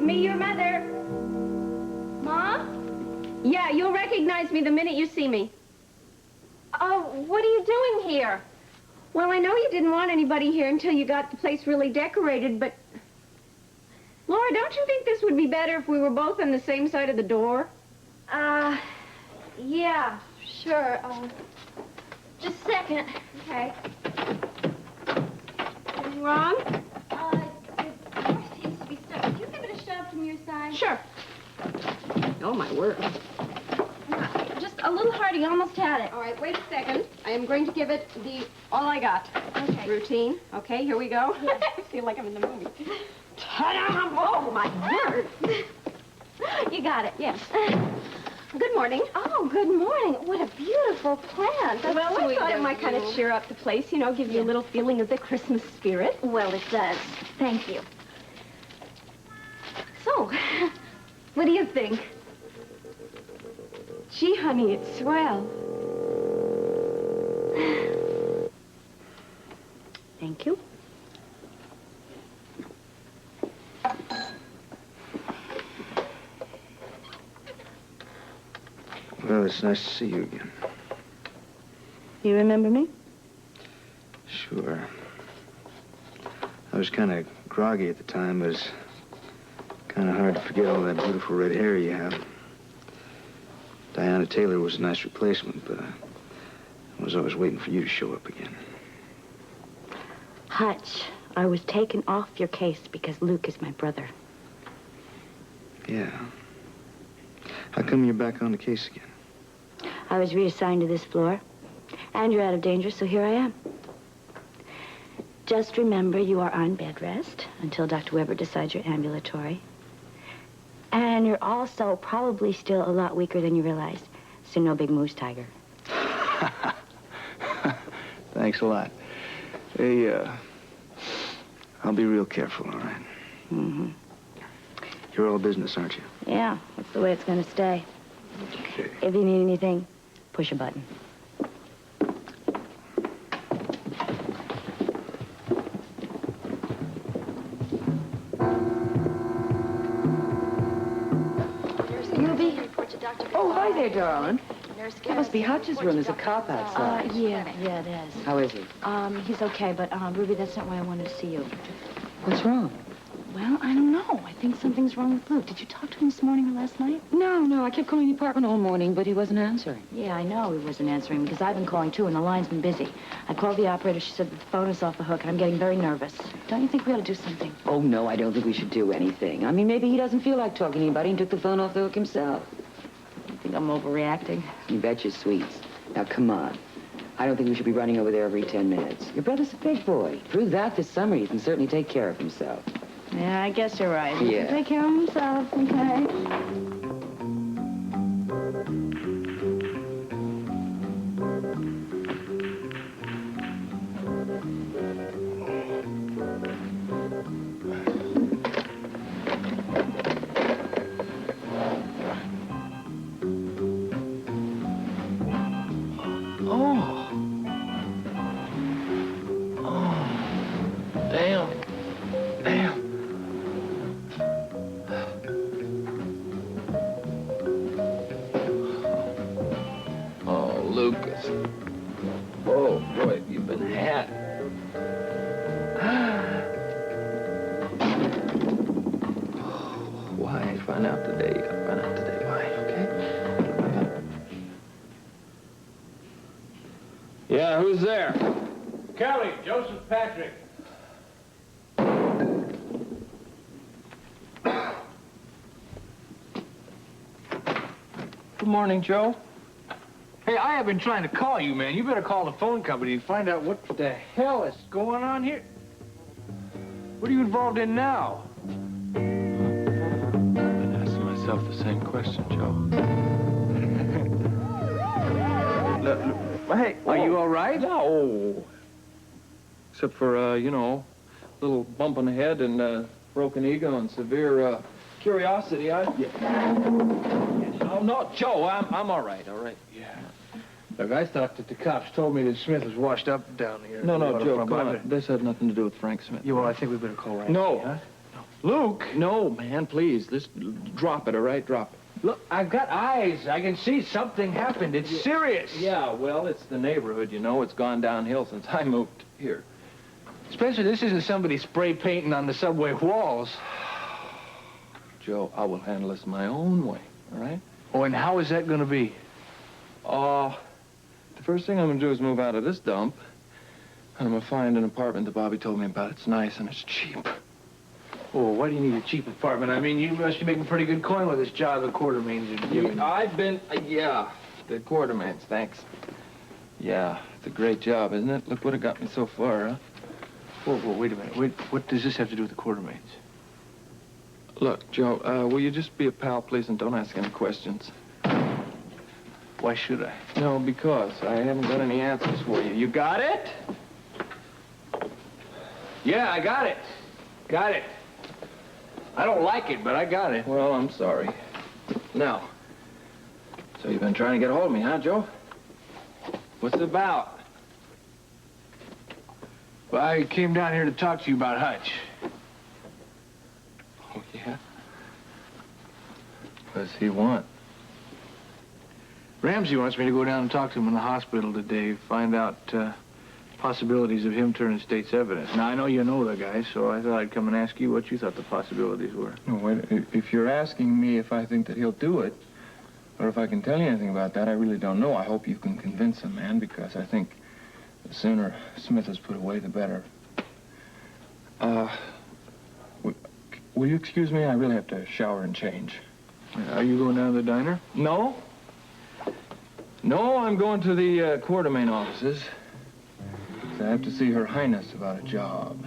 me, your mother. Mom? Yeah, you'll recognize me the minute you see me. Oh, what are you doing here? Well, I know you didn't want anybody here until you got the place really decorated, but... Laura, don't you think this would be better if we were both on the same side of the door? Yeah, sure. Just a second. Okay. Anything wrong? The door seems to be stuck. Could you give it a shove from your side? Sure. Oh, my word. Just a little hard. You almost had it. All right, wait a second. I am going to give it the all I got. Okay. Routine. Okay, here we go. Yeah. I feel like I'm in the movie. Ta-da! Oh, my word. You got it, yes. Good morning. Oh, good morning. What a beautiful plant. That's well, I thought it might kind of cheer up the place, you know, give you a little feeling of the Christmas spirit. Well, it does. Thank you. So, what do you think? Gee, honey, it's swell. Thank you. Well, it's nice to see you again. You remember me? Sure. I was kind of groggy at the time, but it's kind of hard to forget all that beautiful red hair you have. Diana Taylor was a nice replacement, but I was always waiting for you to show up again. Hutch, I was taken off your case because Luke is my brother. Yeah. How come you're back on the case again? I was reassigned to this floor, and you're out of danger, so here I am. Just remember, you are on bed rest until Dr. Weber decides you're ambulatory. And you're also probably still a lot weaker than you realize, so no big moves, Tiger. Thanks a lot. Hey, I'll be real careful, all right? Mm-hmm. You're all business, aren't you? Yeah, that's the way it's gonna stay. Okay. If you need anything, push a button. Oh, hi there, darling. That must be Hutch's room. There's a cop outside. Yeah, it is. How is he? He's okay, but, Ruby, that's not why I wanted to see you. What's wrong? Well, I don't know. I think something's wrong with Luke. Did you talk to him this morning or last night? No. I kept calling the apartment all morning, but he wasn't answering. Yeah, I know he wasn't answering because I've been calling, too, and the line's been busy. I called the operator. She said that the phone is off the hook, and I'm getting very nervous. Don't you think we ought to do something? Oh, no, I don't think we should do anything. I mean, maybe he doesn't feel like talking to anybody and took the phone off the hook himself. You think I'm overreacting? You bet your sweets. Now, come on. I don't think we should be running over there every 10 minutes. Your brother's a big boy. Prove that this summer he can certainly take care of himself. Yeah, I guess you're right. He Yeah. can take care of himself, okay? Yeah, who's there? Kelly, Joseph Patrick. Good morning, Joe. Hey, I have been trying to call you, man. You better call the phone company and find out what the hell is going on here. What are you involved in now? I've been asking myself the same question, Joe. Hey, are you all right? No. Except for, you know, a little bump on the head and broken ego and severe curiosity. Oh, no, Joe, I'm all right, all right. Yeah. Look, I thought that the cops told me that Smith was washed up down here. No, Joe, come on. This had nothing to do with Frank Smith. Yeah, well, I think we better call Randy. No. Huh? Luke? No, man, please. Drop it, all right? Drop it. Look, I've got eyes. I can see something happened. It's serious. Yeah, well, it's the neighborhood, you know. It's gone downhill since I moved here. Spencer, this isn't somebody spray painting on the subway walls. Joe, I will handle this my own way, all right? Oh, and how is that going to be? The first thing I'm going to do is move out of this dump. And I'm going to find an apartment that Bobby told me about. It's nice and it's cheap. Oh, why do you need a cheap apartment? I mean, you must be making pretty good coin with this job the Quartermains are giving. I've been, yeah, the Quartermains, thanks. Yeah, it's a great job, isn't it? Look what it got me so far, huh? Whoa, wait a minute. What does this have to do with the Quartermains? Look, Joe, will you just be a pal, please, and don't ask any questions? Why should I? No, because I haven't got any answers for you. You got it? Yeah, I got it. Got it. I don't like it, but I got it. Well, I'm sorry. Now, so you've been trying to get a hold of me, huh, Joe? What's it about? Well, I came down here to talk to you about Hutch. Oh, yeah? What does he want? Ramsey wants me to go down and talk to him in the hospital today, find out possibilities of him turning state's evidence. Now, I know you know the guy, so I thought I'd come and ask you what you thought the possibilities were. No, wait, if you're asking me if I think that he'll do it, or if I can tell you anything about that, I really don't know. I hope you can convince him, man, because I think the sooner Smith is put away, the better. Will you excuse me? I really have to shower and change. Are you going down to the diner? No. No, I'm going to the Quartermain offices. I have to see Her Highness about a job.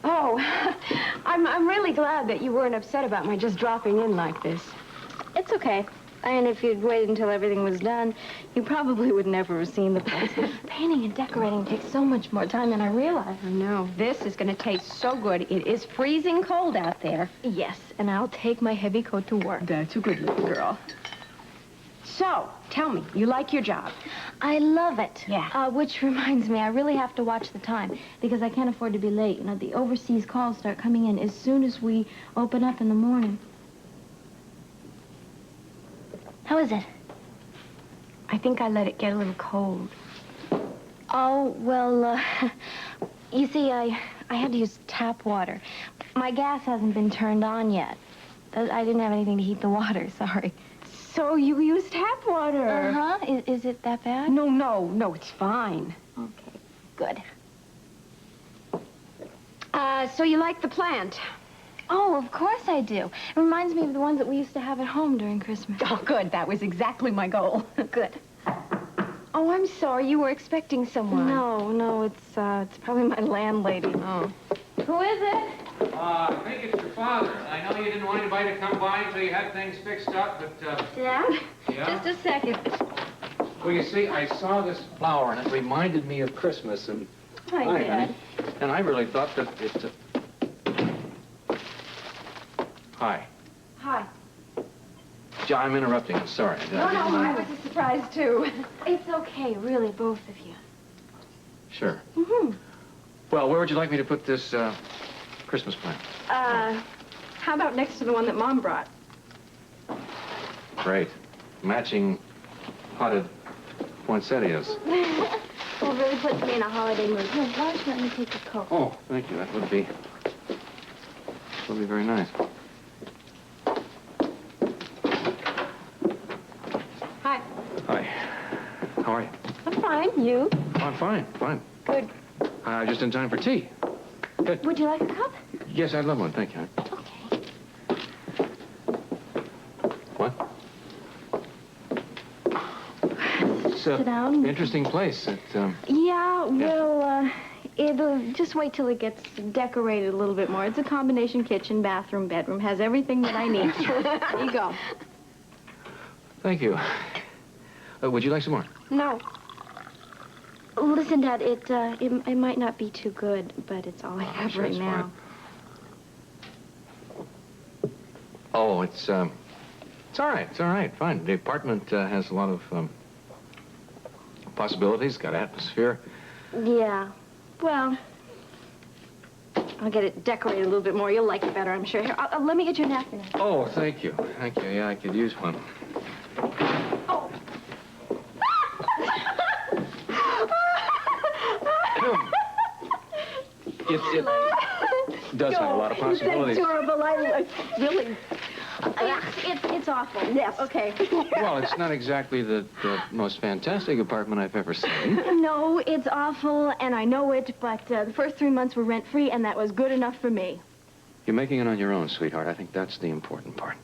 Oh, I'm really glad that you weren't upset about my just dropping in like this. It's okay. And if you'd waited until everything was done, you probably would never have seen the place. Painting and decorating takes so much more time than I realized. I know. This is going to taste so good. It is freezing cold out there. Yes, and I'll take my heavy coat to work. That's a good little girl. So, tell me, you like your job? I love it. Yeah. Which reminds me, I really have to watch the time because I can't afford to be late. You know, the overseas calls start coming in as soon as we open up in the morning. How is it? I think I let it get a little cold. Oh, well, you see, I had to use tap water. My gas hasn't been turned on yet. I didn't have anything to heat the water, sorry. So you use tap water? Uh-huh. Is it that bad? No, it's fine. Okay, good. So you like the plant? Oh, of course I do. It reminds me of the ones that we used to have at home during Christmas. Oh, good. That was exactly my goal. Good. Oh, I'm sorry. You were expecting someone. No, it's probably my landlady. Oh. Who is it? I think it's your father. I know you didn't want anybody to come by until you had things fixed up, but, Dad? Yeah? Just a second. Well, you see, I saw this flower, and it reminded me of Christmas, and... Hi, Dad. honey. And I really thought that it... Hi. Hi. I'm interrupting. I'm sorry. No, I was a surprise, too. It's okay, really, both of you. Sure. Mm-hmm. Well, where would you like me to put this, Christmas plant? How about next to the one that Mom brought? Great. Matching potted poinsettias. Well, really puts me in a holiday mood. Here, why don't you let me take your coat? Oh, thank you. That would be very nice. Hi. Hi. How are you? I'm fine. You? Oh, I'm fine. Good. Just in time for tea. Good. Would you like a cup? Yes, I'd love one. Thank you. Okay. What? It's a Sit down. interesting place. Yeah, well, it'll just wait till it gets decorated a little bit more. It's a combination kitchen, bathroom, bedroom. Has everything that I need. There you go. Thank you. Would you like some more? No. Listen, Dad, it might not be too good, but it's all I have sure right it's now. Oh, it's all right. It's all right. Fine. The apartment has a lot of possibilities, got atmosphere. Yeah. Well, I'll get it decorated a little bit more. You'll like it better, I'm sure. Here, let me get you a napkin. Oh, thank you. Thank you. Yeah, I could use one. Oh. It does have a lot of possibilities. That's adorable. I really... It's awful. Yes. Okay. Well, it's not exactly the most fantastic apartment I've ever seen. No, it's awful, and I know it, but the first 3 months were rent-free, and that was good enough for me. You're making it on your own, sweetheart. I think that's the important part.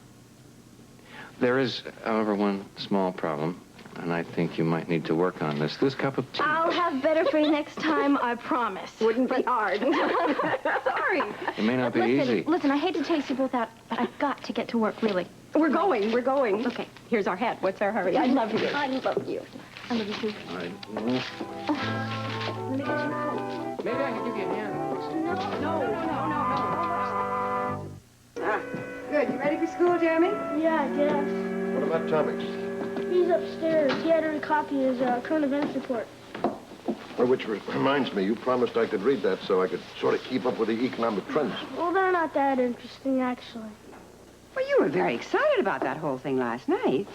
There is, however, one small problem, and I think you might need to work on this. This cup of tea... I'll have better for you next time, I promise. Wouldn't be hard. Sorry. It may not be easy. Listen, I hate to chase you both out, but I've got to get to work, really. We're going. Okay, here's our hat. What's our hurry? I love you. I love you. I love you, too. All right. Let me get you a coat. Maybe I can give you a hand. No. Ah, good. You ready for school, Jeremy? Yeah, I guess. What about Tommy? He's upstairs. He had to recopy his current events report. Well, which reminds me, you promised I could read that so I could sort of keep up with the economic trends. Well, they're not that interesting, actually. Well, you were very excited about that whole thing last night.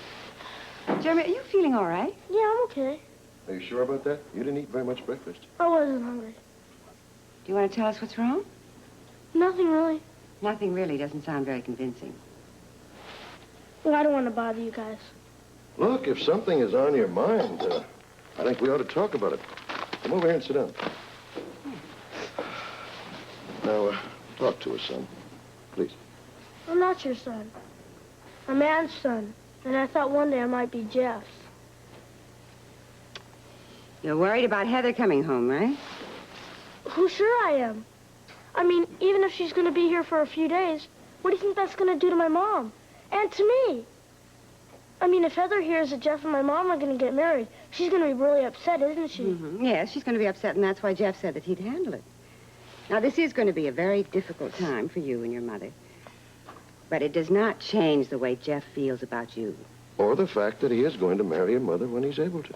Jeremy, are you feeling all right? Yeah, I'm okay. Are you sure about that? You didn't eat very much breakfast. I wasn't hungry. Do you want to tell us what's wrong? Nothing really. Nothing really doesn't sound very convincing. Well, I don't want to bother you guys. Look, if something is on your mind, I think we ought to talk about it. Come over here and sit down. Now, talk to us, son. Please. I'm not your son. I'm Ann's son. And I thought one day I might be Jeff's. You're worried about Heather coming home, right? Who sure I am. I mean, even if she's going to be here for a few days, what do you think that's going to do to my mom? And to me? I mean, if Heather hears that Jeff and my mom are going to get married, she's going to be really upset, isn't she? Mm-hmm. Yes, she's going to be upset, and that's why Jeff said that he'd handle it. Now, this is going to be a very difficult time for you and your mother. But it does not change the way Jeff feels about you. Or the fact that he is going to marry your mother when he's able to.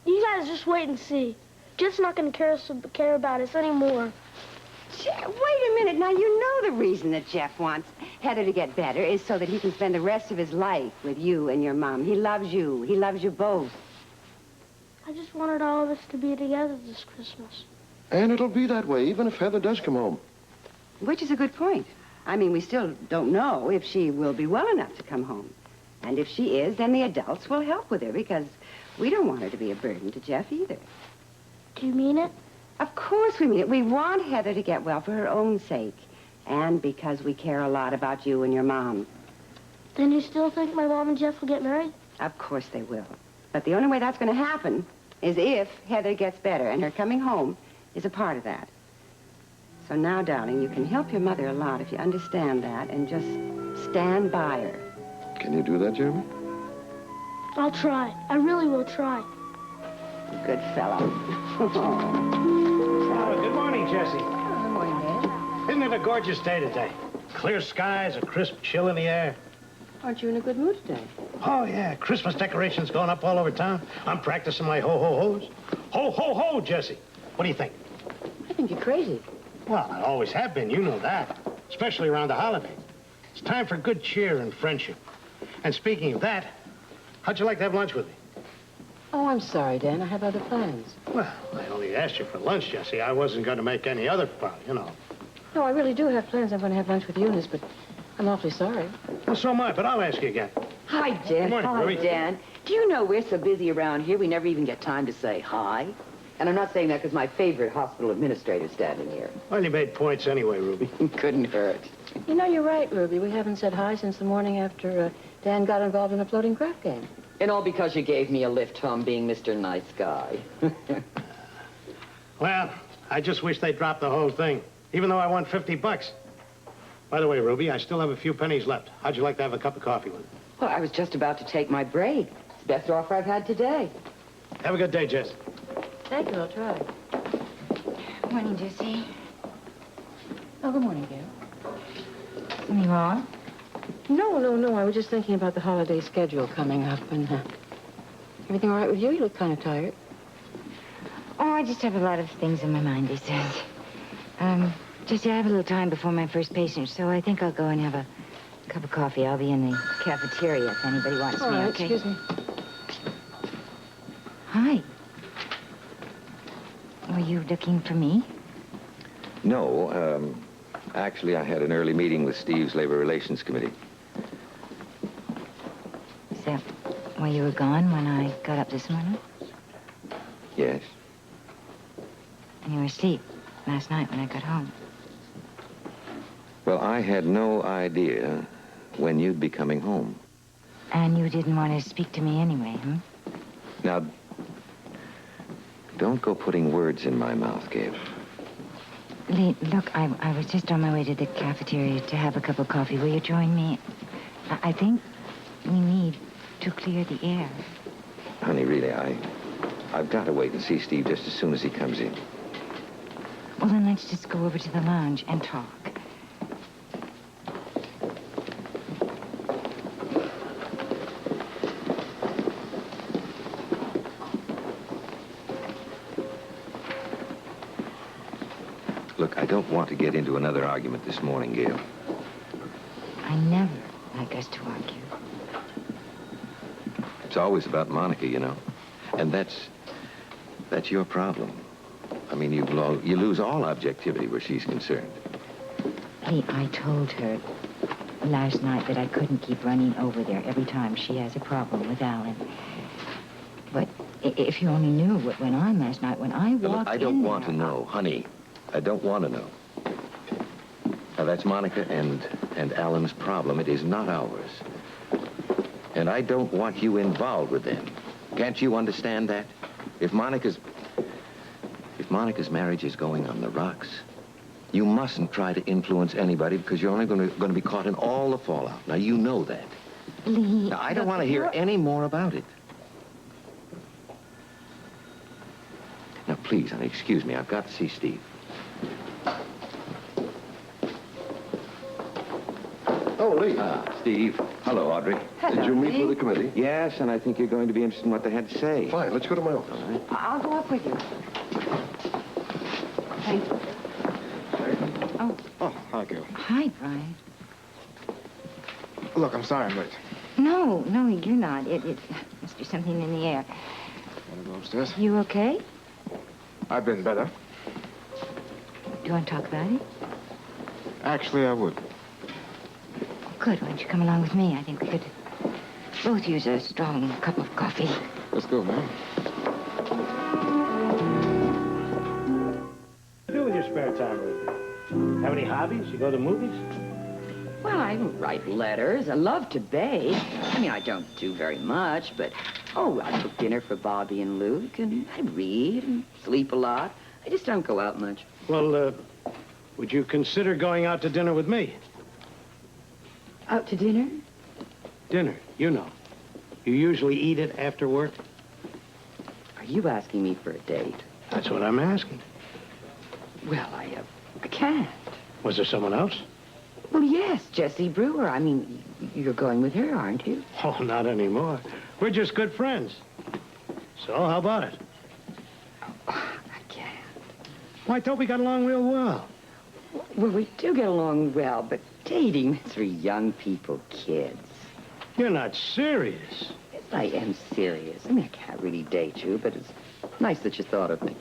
You guys just wait and see. Jeff's not going to care about us anymore. Wait a minute. Now, you know the reason that Jeff wants Heather to get better is so that he can spend the rest of his life with you and your mom. He loves you. He loves you both. I just wanted all of us to be together this Christmas. And it'll be that way, even if Heather does come home. Which is a good point. I mean, we still don't know if she will be well enough to come home. And if she is, then the adults will help with her because we don't want her to be a burden to Jeff either. Do you mean it? Of course we mean it. We want Heather to get well for her own sake. And because we care a lot about you and your mom. Then you still think my mom and Jeff will get married? Of course they will. But the only way that's going to happen is if Heather gets better, and her coming home is a part of that. So now, darling, you can help your mother a lot if you understand that and just stand by her. Can you do that, Jeremy? I'll try. I really will try. Good fellow. Oh, good morning, Jessie. Oh, good morning, Dad. Isn't it a gorgeous day today? Clear skies, a crisp chill in the air. Aren't you in a good mood today? Oh, yeah, Christmas decorations going up all over town. I'm practicing my ho-ho-hos. Ho-ho-ho, Jessie. What do you think? I think you're crazy. Well, I always have been, you know that. Especially around the holidays. It's time for good cheer and friendship. And speaking of that, how'd you like to have lunch with me? Oh, I'm sorry, Dan. I have other plans. Well, I only asked you for lunch, Jessie. I wasn't going to make any other plans, you know. No, I really do have plans. I'm going to have lunch with Eunice, but I'm awfully sorry. Well, so am I, but I'll ask you again. Hi, Dan. Good morning, Hi, Ruby. Dan. Do you know we're so busy around here, we never even get time to say hi? And I'm not saying that because my favorite hospital administrator's standing here. Well, you made points anyway, Ruby. Couldn't hurt. You know, you're right, Ruby. We haven't said hi since the morning after Dan got involved in a floating crap game. And all because you gave me a lift home being Mr. Nice Guy. Well, I just wish they'd drop the whole thing, even though I won $50. By the way, Ruby, I still have a few pennies left. How'd you like to have a cup of coffee with me? Well, I was just about to take my break. It's the best offer I've had today. Have a good day, Jess. Thank you. I'll try. Morning, Jessie. Oh, good morning, Gail. Something wrong? No. I was just thinking about the holiday schedule coming up, and everything all right with you? You look kind of tired. Oh, I just have a lot of things in my mind these days. Jesse, I have a little time before my first patient, so I think I'll go and have a cup of coffee. I'll be in the cafeteria if anybody wants me, okay? Excuse me. Hi. Were you looking for me? No, actually, I had an early meeting with Steve's Labor Relations Committee. Is that why you were gone when I got up this morning? Yes. And you were asleep last night when I got home. Well, I had no idea when you'd be coming home. And you didn't want to speak to me anyway, hmm? Now, don't go putting words in my mouth, Gail. Lee, look, I was just on my way to the cafeteria to have a cup of coffee. Will you join me? I think we need to clear the air. Honey, really, I've got to wait and see Steve just as soon as he comes in. Well, then let's just go over to the lounge and talk. Look, I don't want to get into another argument this morning, Gail. I never like us to argue. It's always about Monica, you know. And that's your problem. I mean, you lose all objectivity where she's concerned. Lee, I told her last night that I couldn't keep running over there every time she has a problem with Alan. But if you only knew what went on last night when I walked in. Look, I don't want to know, honey. I don't want to know. Now, that's Monica and Alan's problem. It is not ours. And I don't want you involved with them. Can't you understand that? If Monica's marriage is going on the rocks, you mustn't try to influence anybody because you're only going to be caught in all the fallout. Now, you know that. Lee... Now, I don't want to hear any more about it. Now, please, honey, excuse me. I've got to see Steve. Oh, Lee. Steve. Hello, Audrey. Hello, Did you meet Lee. with the committee? Yes, and I think you're going to be interested in what they had to say. Fine, let's go to my office. All right. I'll go up with you. Thank you. Oh, hi, Gail. Hi, Brian. Look, I'm sorry I'm late. No, you're not. It must be something in the air. Want to go upstairs? You okay? I've been better. Do you want to talk about it? Actually, I would. Good. Why don't you come along with me? I think we could both use a strong cup of coffee. Let's go, man. What do you do with your spare time, Ruby? Have any hobbies? You go to movies? Well, I write letters. I love to bake. I mean, I don't do very much, but, I cook dinner for Bobby and Luke, and I read and sleep a lot. I just don't go out much. Well, would you consider going out to dinner with me? Out to dinner? Dinner, you know. You usually eat it after work? Are you asking me for a date? That's what I'm asking. Well, I can't. Was there someone else? Well, yes, Jessie Brewer. I mean, you're going with her, aren't you? Oh, not anymore. We're just good friends. So, how about it? I can't. Well, I thought we got along real well. Well, we do get along well, but dating is for young people, kids. You're not serious. Yes, I am serious. I mean, I can't really date you, but it's nice that you thought of me.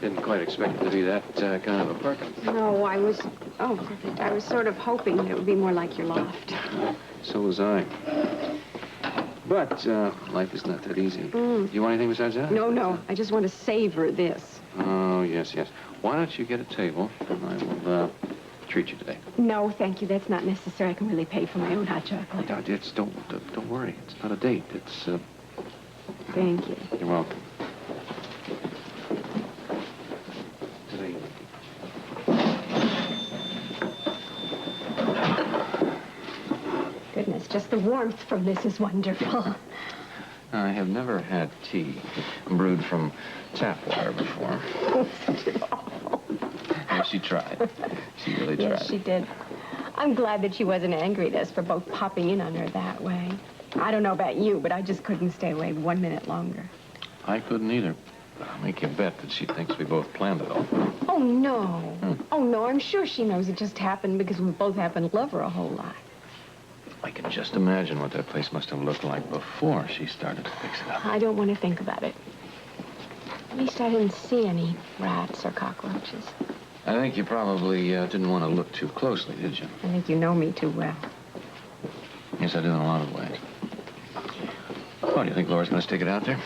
Didn't quite expect it to be that kind of a Perkins. No, I was sort of hoping it would be more like your loft. So was I. But life is not that easy. You want anything besides that? No, I just want to savor this. Oh, yes. Why don't you get a table, and I will treat you today. No, thank you. That's not necessary. I can really pay for my own hot chocolate. Don't worry. It's not a date. It's, Thank you. You're welcome. Today. Goodness, just the warmth from this is wonderful. I have never had tea brewed from tap water before. She tried. She really tried. Yes, she did. I'm glad that she wasn't angry at us for both popping in on her that way. I don't know about you, but I just couldn't stay away 1 minute longer. I couldn't either. I'll make you bet that she thinks we both planned it all. Oh, no. Oh, no, I'm sure she knows it just happened because we both happen to love her a whole lot. I can just imagine what that place must have looked like before she started to fix it up. I don't want to think about it. At least I didn't see any rats or cockroaches. I think you probably didn't want to look too closely, did you? I think you know me too well. Yes, I do in a lot of ways. Well, do you think Laura's going to stick it out there?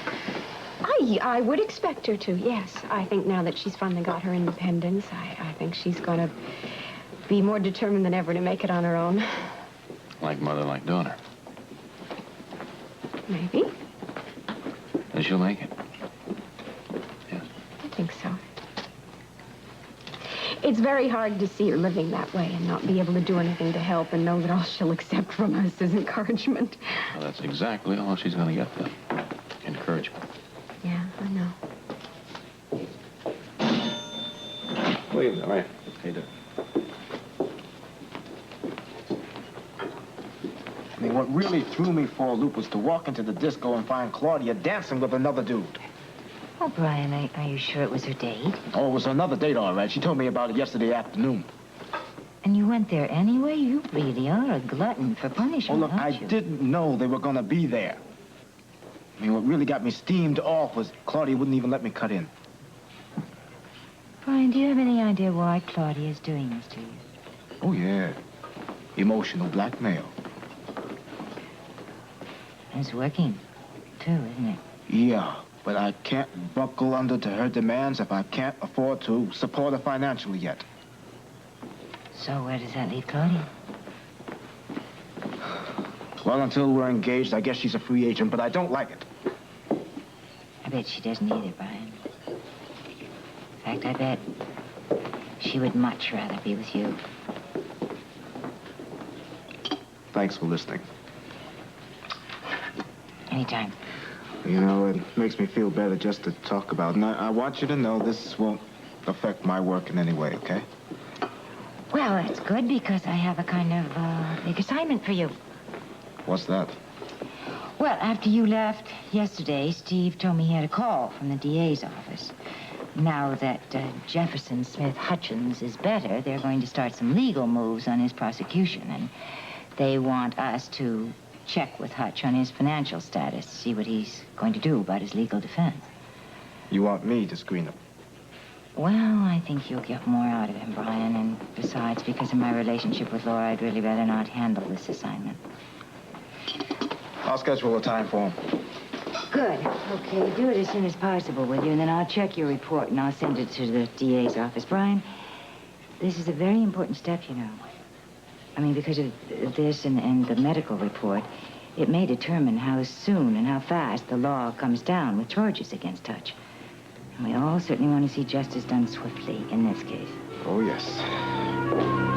I would expect her to, yes. I think now that she's finally got her independence, I think she's going to be more determined than ever to make it on her own. Like mother, like daughter. Maybe. Then she'll make it. Yes. I think so. It's very hard to see her living that way and not be able to do anything to help and know that all she'll accept from us is encouragement. Well, that's exactly all she's going to get, then. Encouragement. Yeah, I know. William, all right. How you doing? I mean, what really threw me for a loop was to walk into the disco and find Claudia dancing with another dude. Oh, Brian, are you sure it was her date? Oh, it was another date, all right. She told me about it yesterday afternoon. And you went there anyway? You really are a glutton for punishment, Oh, look, I didn't know they were going to be there. I mean, what really got me steamed off was Claudia wouldn't even let me cut in. Brian, do you have any idea why Claudia is doing this to you? Oh, yeah. Emotional blackmail. It's working, too, isn't it? Yeah, but I can't buckle under to her demands if I can't afford to support her financially yet. So where does that leave Claudia? Well, until we're engaged, I guess she's a free agent, but I don't like it. I bet she doesn't either, Brian. In fact, I bet she would much rather be with you. Thanks for listening. Anytime. You know, it makes me feel better just to talk about it. And I want you to know this won't affect my work in any way, okay? Well, that's good because I have a kind of big assignment for you. What's that? Well, after you left yesterday, Steve told me he had a call from the DA's office. Now that Jefferson Smith Hutchins is better, they're going to start some legal moves on his prosecution, and they want us to check with Hutch on his financial status, see what he's going to do about his legal defense. You want me to screen him? Well, I think you'll get more out of him, Brian, and besides, because of my relationship with Laura, I'd really rather not handle this assignment. I'll schedule a time for him. Good. Okay, do it as soon as possible, will you? And then I'll check your report, and I'll send it to the DA's office. Brian, this is a very important step, you know. I mean, because of this and the medical report, it may determine how soon and how fast the law comes down with charges against Hutch. And we all certainly want to see justice done swiftly in this case. Oh, yes.